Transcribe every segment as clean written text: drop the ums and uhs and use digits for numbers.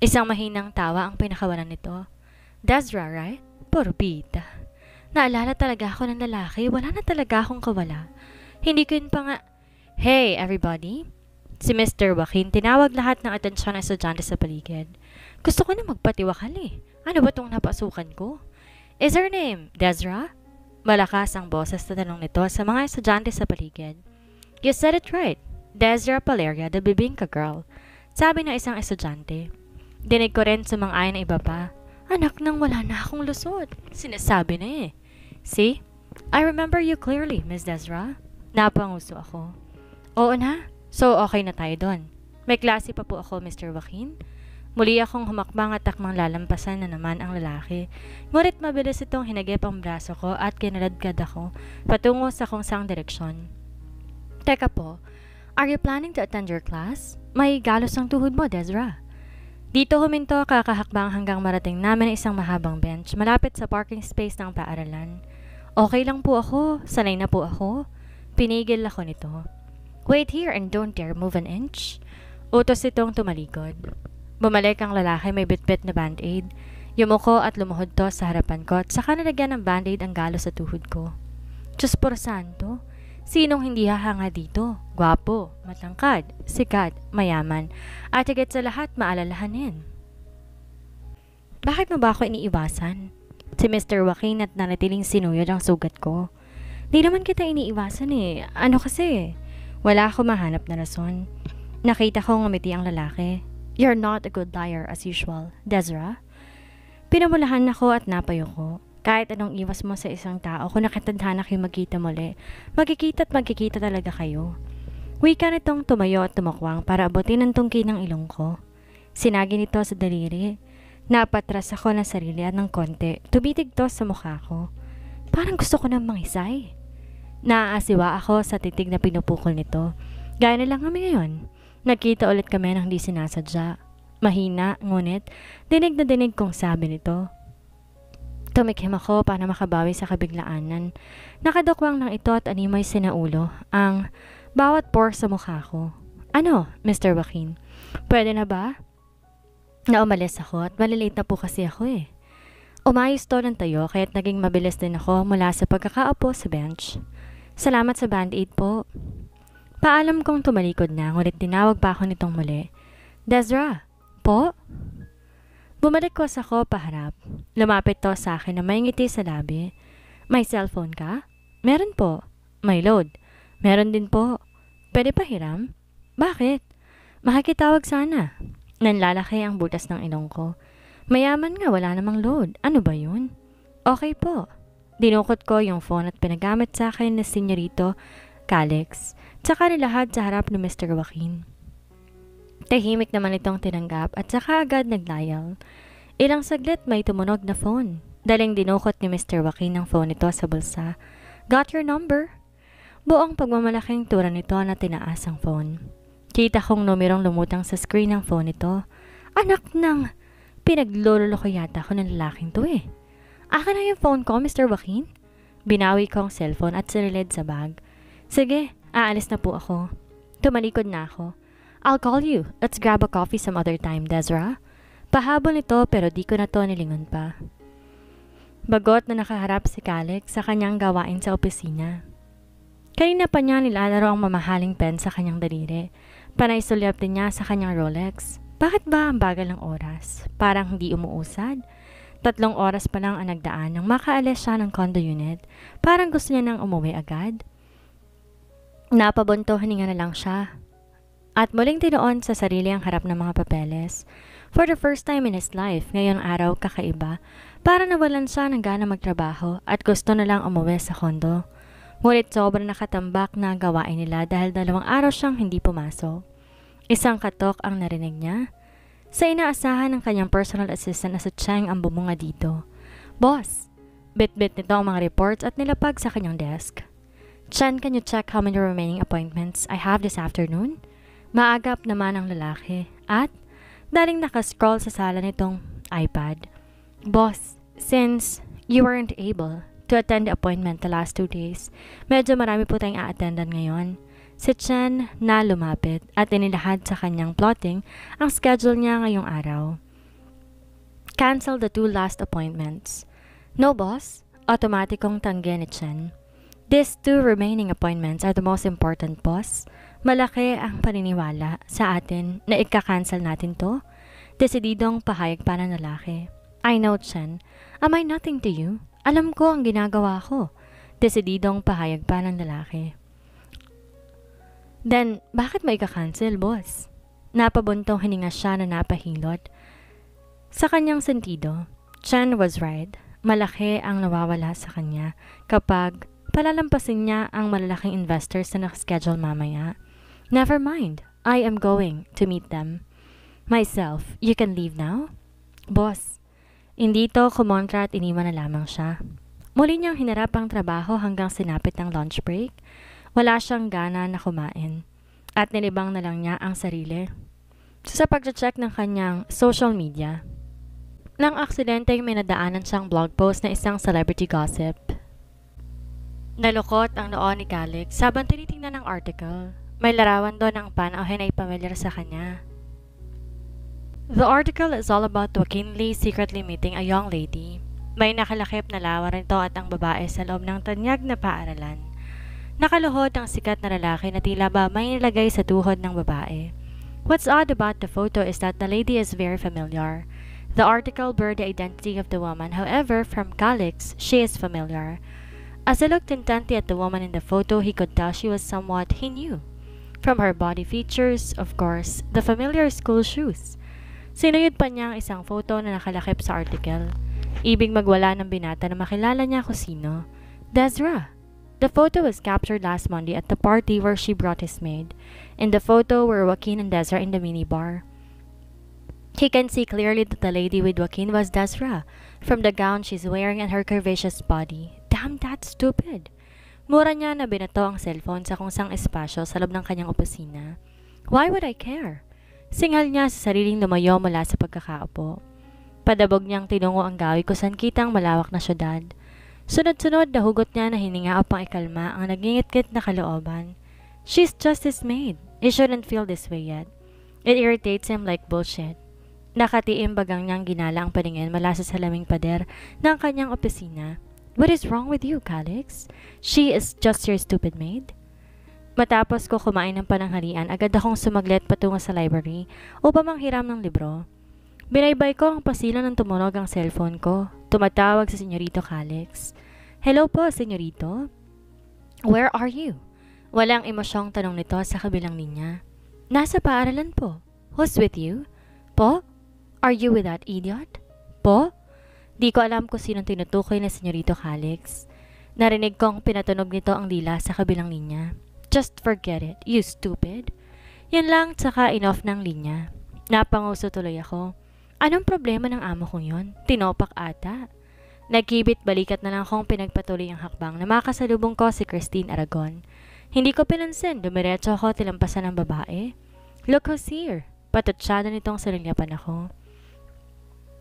Isang mahinang tawa ang pinakawalan nito. Desra, right? Puro bida. Naalala talaga ako ng lalaki, wala na talaga akong kawala. Hindi ko yun pa nga... Hey, everybody! Si Mr. Joaquin tinawag lahat ng atensyon ng estudyante sa paligid. Gusto ko na magpatiwakal eh. Ano ba tong napasukan ko? Is her name Desra? Malakas ang boses na tanong nito sa mga estudyante sa paligid. You said it right. Desra Paleria, the bibingka girl. Sabi ng isang estudyante. Dinig ko rin sumang-ayon ng iba pa. Anak nang wala na akong lusot. Sinasabi na eh. See? I remember you clearly, Miss Desra. Napanguso ako. Oo na. So okay na tayo doon. May klase pa po ako, Mr. Joaquin. Muli akong humakbang at takmang lalampasan na naman ang lalaki. Ngunit mabilis itong hinagip ang braso ko at kinaladkad ako patungo sa kung saang direksyon. Teka po, are you planning to attend your class? May galos ang tuhod mo, Desra. Dito huminto kakahakbang hanggang marating namin isang mahabang bench malapit sa parking space ng paaralan. Okay lang po ako, sanay na po ako. Pinigil ako nito. Wait here and don't dare move an inch. Utos itong tumalikod. Bumalik ang lalaki may bitbit na band-aid. Yumuko at lumuhod to sa harapan ko at saka nalagyan ng band-aid ang galos sa tuhod ko. Diyos por santo, sinong hindi hahanga dito? Gwapo, matangkad, sikat, mayaman, at higit sa lahat maalalahanin. Bakit mo ba ako iniiwasan? Si Mr. Joaquin at nanatiling sinuyod ang sugat ko. Di naman kita iniiwasan eh. Ano kasi? Wala ako mahanap na rason. Nakita ko ngumiti ang lalaki. You're not a good liar as usual, Desra. Pinamulahan ako at napayo ko. Kahit anong iwas mo sa isang tao, kung nakatadhana kayo magkita muli, magkikita talaga kayo. Wika nitong tumayo at tumakwang para abutin ang tungki ng ilong ko. Sinagi nito sa daliri. Napatras ako ng sarili at ng konti, tumitig to sa mukha ko. Parang gusto ko nang mangisay. Naaasiwa ako sa titig na pinupukol nito. Gaya na lang kami ngayon. Nagkita ulit kami nang di sinasadya. Mahina, ngunit, dinig na dinig kong sabi nito. Tumikim ako para makabawi sa kabiglaanan. Nakadukwang lang ito at animoy sinaulo ang bawat pore sa mukha ko. Ano, Mr. Joaquin? Pwede na ba? Naumalis ako at malilate na po kasi ako eh. Umayos to ng tayo kaya't naging mabilis din ako mula sa pagkakaupo sa bench. Salamat sa band-aid po. Paalam kong tumalikod na ngunit tinawag pa ako nitong muli. Desra, po? Bumalik ko sa ko paharap. Lumapit to sa akin na may ngiti sa labi. May cellphone ka? Meron po. May load? Meron din po. Pwede pa hiram? Bakit? Makikitawag sana. Nanlalaki ang butas ng ilong ko. Mayaman nga, wala namang load. Ano ba yun? Okay po. Dinukot ko yung phone at pinagamit sa akin na Senyorito Calix. Tsaka nilahad sa harap ni Mr. Joaquin. Tahimik naman itong tinanggap at saka agad nagdial. Ilang saglit may tumunog na phone. Daling dinukot ni Mr. Joaquin ang phone nito sa bulsa. Got your number? Buong pagmamalaking tura nito na tinaas ang phone. Kita kong numerong lumutang sa screen ng phone nito. Anak ng... Pinaglololo ko yata ako ng lalaking to eh. Akin na yung phone ko, Mr. Joaquin. Binawi ko ang cellphone at sinilid sa bag. Sige, aalis na po ako. Tumalikod na ako. I'll call you. Let's grab a coffee some other time, Desra. Pahabol nito pero di ko na to nilingon pa. Bagot na nakaharap si Calix sa kanyang gawain sa opisina. Kanina pa niya nilalaro ang mamahaling pen sa kanyang daliri. Panay sulyap din niya sa kanyang Rolex. Bakit ba ang bagal ng oras? Parang hindi umuusad. 3 oras pa lang ang nagdaan nang makaalis siya ng condo unit. Parang gusto niya nang umuwi agad. Napabunto hininga na lang siya. At muling tinuon sa sarili ang harap ng mga papeles. For the first time in his life, ngayong araw kakaiba, para nawalan siya ng gana magtrabaho at gusto na lang umuwi sa condo. Ngunit sobrang nakatambak na gawain nila dahil 2 araw siyang hindi pumasok. Isang katok ang narinig niya. Sa inaasahan ng kanyang personal assistant na si Cheng ang bumunga dito. Boss! Bit-bit nito ang mga reports at nilapag sa kanyang desk. Chen, can you check how many remaining appointments I have this afternoon? Maagap naman ang lalaki at daling nakascroll sa sala nitong iPad. Boss, since you weren't able to attend the appointment the last 2 days, medyo marami po tayong a-attendan ngayon. Si Chen na lumapit at inilahad sa kanyang plotting ang schedule niya ngayong araw. Cancel the 2 last appointments. No, boss. Automatikong tanggihan ni Chen. These 2 remaining appointments are the most important, boss. Malaki ang paniniwala sa atin na ika-cancel natin to. Desididong pahayag pa ng lalaki. I know, Chen. Am I nothing to you? Alam ko ang ginagawa ko. Desididong pahayag pa ng lalaki. Then, bakit mo ika-cancel, boss? Napabuntong hininga siya na napahilot. Sa kanyang sentido, Chen was right. Malaki ang nawawala sa kanya kapag palalampasin niya ang malalaking investors na nakaschedule mamaya. Never mind, I am going to meet them. Myself, you can leave now? Boss, hindi to kumontra at iniwan na lamang siya. Muli niyang hinarap ang trabaho hanggang sinapit ng lunch break. Wala siyang gana na kumain at nilibang na lang niya ang sarili sa pag-check ng kanyang social media. Nang aksidenteng may nadaanan siyang blog post na isang celebrity gossip. Nalukot ang noo ni Calix sabang tinitingnan ng article. May larawan doon ang panauhin ay pamilyar sa kanya. The article is all about Joaquin Lee secretly meeting a young lady. May nakalakip na lawan nito at ang babae sa loob ng tanyag na paaralan. Nakaluhod ang sikat na lalaki na tila ba may nilagay sa tuhod ng babae. What's odd about the photo is that the lady is very familiar. The article blurred the identity of the woman, however, from Calix, she is familiar. As he looked intently at the woman in the photo, he could tell she was someone he knew. From her body features, of course, the familiar school shoes. Sinuyod pa niya ang isang photo na nakalakip sa article. Ibig magwala ng binata na makilala niya kung sino. Desra. The photo was captured last Monday at the party where she brought his maid. In the photo were Joaquin and Desra in the minibar. He can see clearly that the lady with Joaquin was Desra, from the gown she's wearing and her curvaceous body. Damn, that's stupid! Mura niya na binato ang cellphone sa kung sang espasyo sa loob ng kanyang opisina. Why would I care? Singal niya sa sariling lumayo mula sa pagkakaupo. Padabog niyang tinungo ang gawi kung saan kitang malawak na syudad. Sunod-sunod na hugot niya na hininga upang ikalma ang nagingit-ngit na kalooban. She's just his maid. He shouldn't feel this way yet. It irritates him like bullshit. Nakatiim bagang niyang ginala ang paningin mula sa salaming pader ng kanyang opisina. What is wrong with you, Calix? She is just your stupid maid? Matapos ko kumain ng pananghalian, agad akong sumaglit patungo sa library upang manghiram ng libro. Binaybay ko ang pasilan ng tumunog ang cellphone ko. Tumatawag si Senyorito Calix. Hello po, Senyorito. Where are you? Walang emosyong tanong nito sa kabilang linya. Nasa paaralan po. Who's with you? Po? Are you with that idiot? Po? Di ko alam kung sinong tinutukoy na Senyorito Calix. Narinig kong pinatunog nito ang dila sa kabilang linya. Just forget it, you stupid. Yan lang, tsaka in-off ng linya. Napanguso tuloy ako. Anong problema ng amo kong yon? Tinopak ata. Nagkibit balikat na lang akong pinagpatuloy ang hakbang na makasalubong ko si Christine Aragon. Hindi ko pinansin, dumiretso ako tilampasan ng babae. Look who's here. Patutsada nitong salinyapan ako.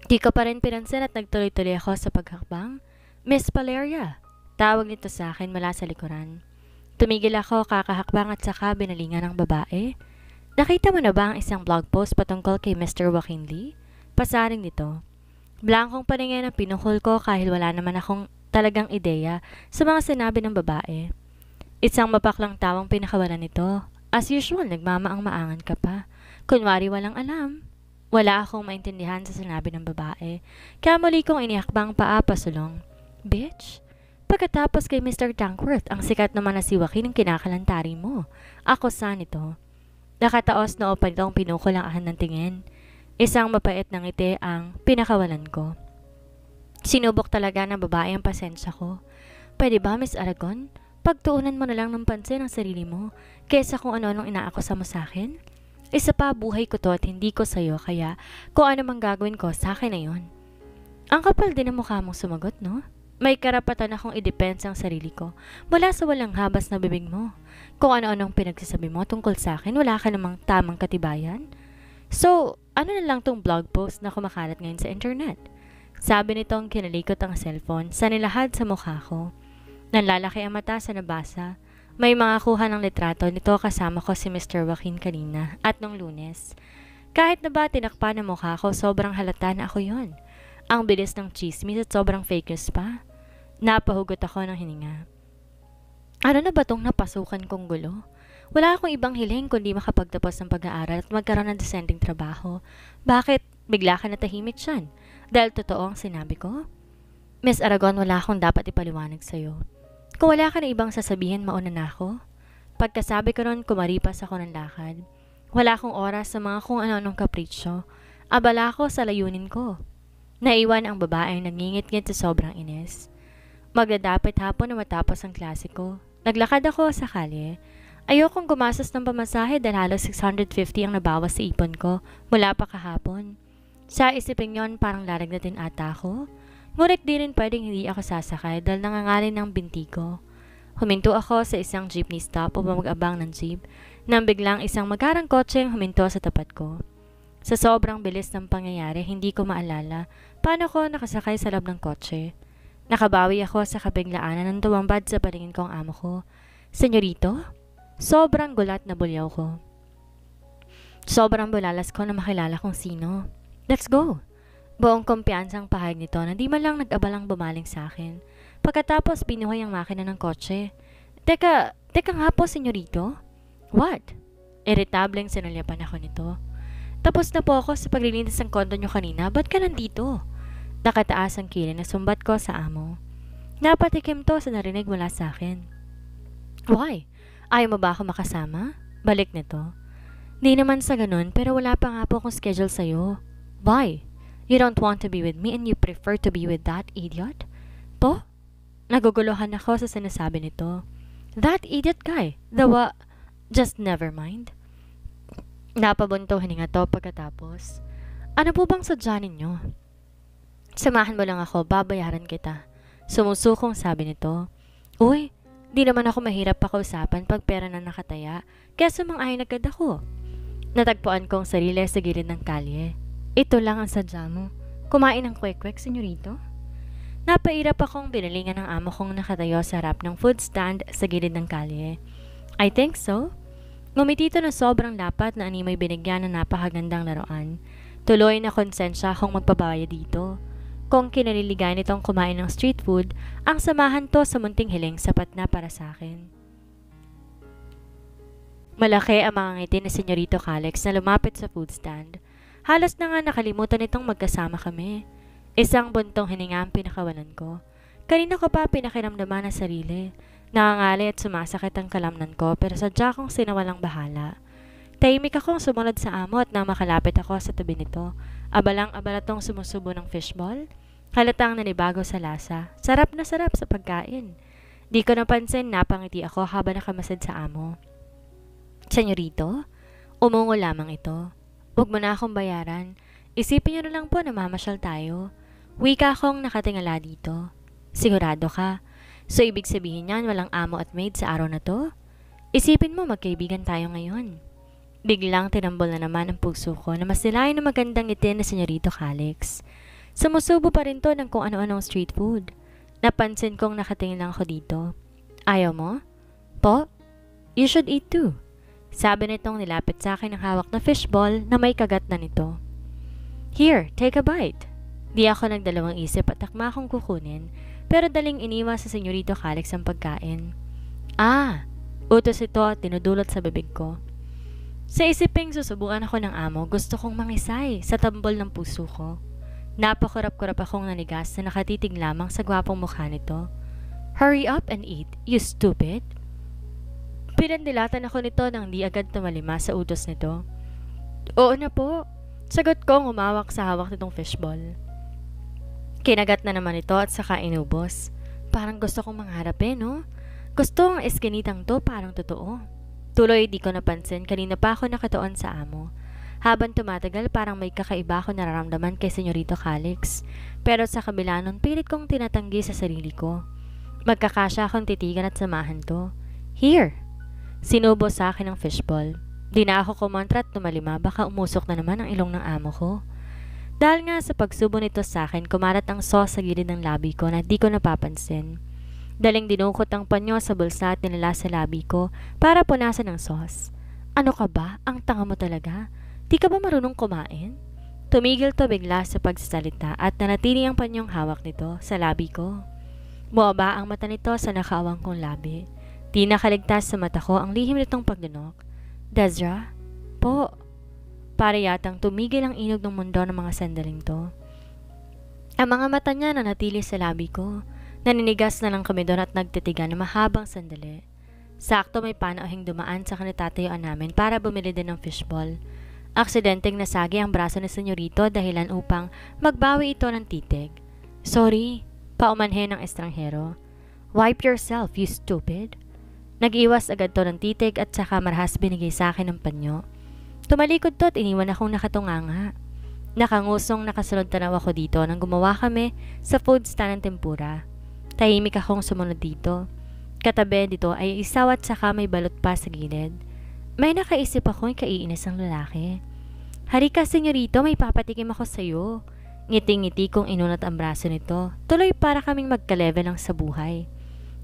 Di ko pa rin pinansin at nagtuloy-tuloy ako sa paghakbang. Miss Valeria, tawag nito sa akin mula sa likuran. Tumigil ako kakahakbang at saka binalingan ng babae. Nakita mo na ba ang isang blog post patungkol kay Mr. Joaquin Lee? Pasaring nito. Blankong paningin ang pinuhol ko kahit wala naman akong talagang ideya sa mga sinabi ng babae. Isang mapaklang tawang pinakawalan nito. As usual, nagmamaang-maangan ka pa. Kunwari walang alam. Wala akong maintindihan sa sinabi ng babae. Kaya muli kong inihakbang paa pasulong. Bitch! Pagkatapos kay Mr. Dankworth, ang sikat naman na si Joaquin ang kinakalantari mo. Ako saan ito? Nakataos na pa nitong pinukol ang ahan ng tingin. Isang mapait na ngiti ang pinakawalan ko. Sinubok talaga ng babae ang pasensya ko. Pwede ba, Miss Aragon? Pagtuunan mo na lang ng pansin ang sarili mo kaysa kung ano-anong inaakusa mo sa akin? Isa pa, buhay ko to at hindi ko sa'yo, kaya kung ano mang gagawin ko, sa akin na yun. Ang kapal din ang mukha mong sumagot, no? May karapatan akong i-depensa ang sarili ko mula sa walang habas na bibig mo. Kung ano-anong pinagsasabi mo tungkol sa akin, wala ka namang tamang katibayan. So, ano na lang tong blog post na kumakalat ngayon sa internet? Sabi nitong kinalikot ang cellphone sa nilahad sa mukha ko. Nanlalaki ang mata sa nabasa. May mga kuha ng litrato nito kasama ko si Mr. Joaquin kanina at nung Lunes. Kahit na ba tinakpan ang mukha ko, sobrang halata na ako yon. Ang bilis ng chismis at sobrang fake news pa. Napahugot ako ng hininga. Ano na ba tong napasukan kong gulo? Wala akong ibang hiling kundi makapagtapos ng pag-aaral at magkaroon ng descending trabaho. Bakit bigla ka natahimik siyan? Dahil totoo ang sinabi ko? Miss Aragon, wala akong dapat ipaliwanag sa'yo. Kung wala ka na ibang sasabihin, mauna na ako. Pagkasabi ko nun, kumaripas ako ng lakad. Wala akong oras sa mga kung ano-anong kapritsyo. Abala ako sa layunin ko. Naiwan ang babaeng nangingit-ngit sa sobrang inis. Magdadapit hapon na matapos ang klase ko. Naglakad ako sa kalye. Ayokong gumastos ng pamasahe dahil halos 650 ang nabawas sa ipon ko mula pa kahapon. Sa isipin yon parang laragnatin ata ako. Ngunit di rin pwedeng hindi ako sasakay dahil nangangalin ng binti ko. Huminto ako sa isang jeepney stop upang mag-abang ng jeep nang biglang isang magarang kotse ang huminto sa tapat ko. Sa sobrang bilis ng pangyayari, hindi ko maalala paano ko nakasakay sa loob ng kotse. Nakabawi ako sa kabiglaanan ng tumambad sa paningin ko ang amo ko. Senyorito? Sobrang gulat na bulyaw ko. Sobrang bulalas ko na makilala kung sino. Let's go! Buong kumpiyansang pahayag nito na di man lang nag-abalang bumaling sa akin. Pagkatapos binuhay ang makina ng kotse. Teka nga po, senyorito? What? Irritableng sinulyapan ako nito. Tapos na po ako sa paglilinis ng kondo nyo kanina. Ba't ka nandito? Nakataas ang kilay na sumbat ko sa amo. Napatikim to sa narinig mula sa akin. Why? Ayaw mo ba ako makasama? Balik nito. Di naman sa ganun, pero wala pa nga po akong schedule sa'yo. Why? You don't want to be with me and you prefer to be with that idiot? Po? Naguguluhan ako sa sinasabi nito. That idiot guy? Just never mind. Napabunto hininga to pagkatapos. Ano po bang sadya ninyo? Samahan mo lang ako, babayaran kita. Sumusukong sabi nito. Uy, di naman ako mahirap pakausapan pag pera na nakataya, kaya sumang-ayon agad ako. Natagpuan kong sarili sa gilid ng kalye. Ito lang ang sadya mo. Kumain ng kwek-kwek, senyorito? Napairap akong binalingan ng amo kong nakatayo sa harap ng food stand sa gilid ng kalye. I think so. Ngumiti ito na sobrang dapat na animoy binigyan ng napakagandang laruan. Tuloy na konsensya akong magpabaya dito. Kung kinaliligayan nitong kumain ng street food, ang samahan to sa munting hiling sapat na para sa akin. Malaki ang mga ngiti ni Senyorito Calix na lumapit sa food stand. Halos na nga nakalimutan nitong magkasama kami. Isang buntong hininga ang pinakawalan ko. Kanina ko pa pinakiramdaman ang sarili. Nangangali at sumasakit ang kalamnan ko pero sadya kong sinawalang bahala. Tahimik akong sumunod sa amo at nang makalapit ako sa tabi nito, abalang-abala tong sumusubo ng fishball. Halatang nanibago sa lasa. Sarap na sarap sa pagkain. Di ko napansin, napangiti ako habang nakamasid sa amo. Senyorito, umungo lamang ito. Huwag mo na akong bayaran. Isipin niyo na lang po na mamasyal tayo. Wika akong nakatingala dito. Sigurado ka? So ibig sabihin niyan walang amo at maid sa araw na to? Isipin mo magkaibigan tayo ngayon. Biglang tinambol na naman ang puso ko na masilayan na magandang ngiti na Senyorito Calix. Sumusubo pa rin to ng kung ano-anong street food. Napansin kong nakatingin lang ako dito. Ayaw mo? Po? You should eat too. Sabi nitong nilapit sa akin ang hawak na fishball na may kagat na nito. Here, take a bite. Di ako nagdalawang isip at takma akong kukunin, pero daling iniwa sa Senyorito Calix ang pagkain. Utos ito at tinudulot sa bibig ko. Sa isiping susubukan ako ng amo, gusto kong mangisay sa tambol ng puso ko. Napakurap-kurap akong nanigas na nakatitig lamang sa gwapong mukha nito. Hurry up and eat, you stupid! Pinandilatan ako nito nang di agad tumalima sa utos nito. Oo na po. Sagot kong umawak sa hawak nitong fishball. Kinagat na naman ito at saka inubos. Parang gusto kong mangharap no? Gusto ang eskinitang to parang totoo. Tuloy di ko napansin kanina pa ako nakatuon sa amo. Habang tumatagal parang may kakaiba ako nararamdaman kay Senyorito Calix. Pero sa kabila nun pilit kong tinatanggi sa sarili ko. Magkakasya akong titigan at samahan to. Here! Sinubo sa akin ang fishball. Di na ako kumontra at tumalima baka umusok na naman ang ilong ng amo ko. Dahil nga sa pagsubo nito sa akin, kumarat ang sauce sa gilid ng labi ko na di ko napapansin. Daling dinukot ang panyo sa bulsa at nilala sa labi ko para punasan ng sauce. Ano ka ba? Ang tanga mo talaga. Di ka ba marunong kumain? Tumigil to bigla sa pagsasalita at nanatili ang panyong hawak nito sa labi ko. Buwaba ang mata nito sa nakaawang kong labi. Di nakaligtas sa mata ko ang lihim nitong pagdunok. Dezra? Po. Para yatang tumigil ang inog ng mundo ng mga sandaling to. Ang mga mata niya nanatili sa labi ko. Naninigas na lang kami doon at nagtitigan na mahabang sandali. Sakto may panauhing dumaan sa kanitatayuan namin para bumili din ng fishball. Aksidenteng nasagi ang braso ni senyorito dahilan upang magbawi ito ng titig. Sorry, paumanhin ng estranghero. Wipe yourself, you stupid. Nag-iwas agad to ng titig at saka marahas binigay sa akin ng panyo. Tumalikod to at iniwan akong nakatunganga. Nakangusong nakasunod tanaw ako dito nang gumawa kami sa food stand ng tempura. Tahimik akong sumunod dito. Katabi dito ay isaw at saka may balot pa sa gilid. May nakaisip akong kaiinis ang lalaki. Halika senyorito, may papatikim ako sa'yo. Ngiti-ngiti kong inunat ang braso nito. Tuloy para kaming magka-level lang sa buhay.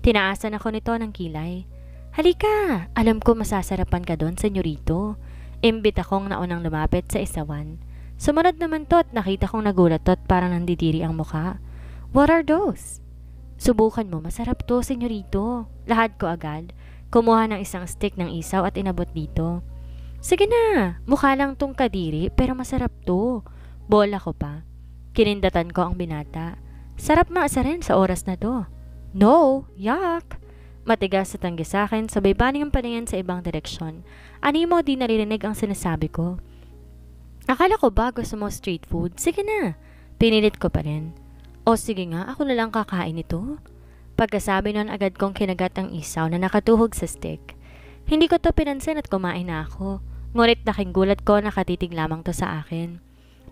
Tinaasan ako nito ng kilay. Halika, alam ko masasarapan ka doon senyorito. Imbit akong naunang lumapit sa isawan. Sumunod naman to at nakita kong nagulat to at parang nandidiri ang muka. What are those? Subukan mo, masarap to senyorito. Lahad ko agad. Kumuha ng isang stick ng isaw at inabot dito. Sige na, mukha lang tong kadiri pero masarap to. Bola ko pa. Kinindatan ko ang binata. Sarap maasa rin sa oras na to. No, yuck. Matigas sa tanggi sa akin, sabay baning ang paningin sa ibang direksyon. Animo di naririnig ang sinasabi ko. Akala ko ba gusto mo street food? Sige na. Pinilit ko pa rin. O sige nga, ako na lang kakain ito. Pagkasabi nun agad kong kinagat ang isaw na nakatuhog sa stick. Hindi ko to pinansin at kumain na ako. Ngunit laking gulat ko nakatitig lamang to sa akin.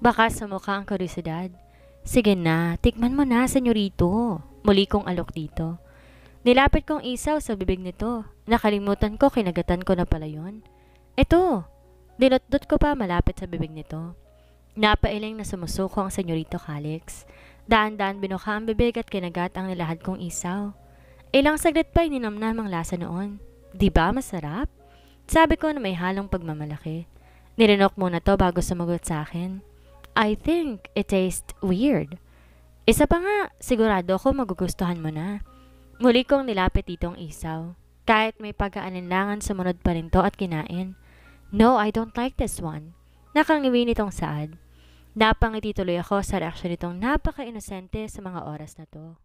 Baka sa mukha ang kuryosidad. Sige na, tikman mo na senyorito. Muli kong alok dito. Nilapit kong isaw sa bibig nito. Nakalimutan ko kinagatan ko na pala yun. Eto, dinot-dot ko pa malapit sa bibig nito. Napailing na sumusuko ang senyorito Calix. Daan-daan binuka ang bibig at kinagat ang nilahad kong isaw. Ilang saglit pa ininamnam ang lasa noon. Di ba masarap? Sabi ko na may halong pagmamalaki. Nirinok muna to bago sumagot sa akin. I think it tastes weird. Isa pa nga, sigurado ko magugustuhan mo na. Muli kong nilapit itong isaw. Kahit may pag-aalinlangan sumunod pa rin to at kinain. No, I don't like this one. Nakangiwi nitong saad. Napangiti tuloy ako sa reaksyon nitong napaka-inosente sa mga oras na to.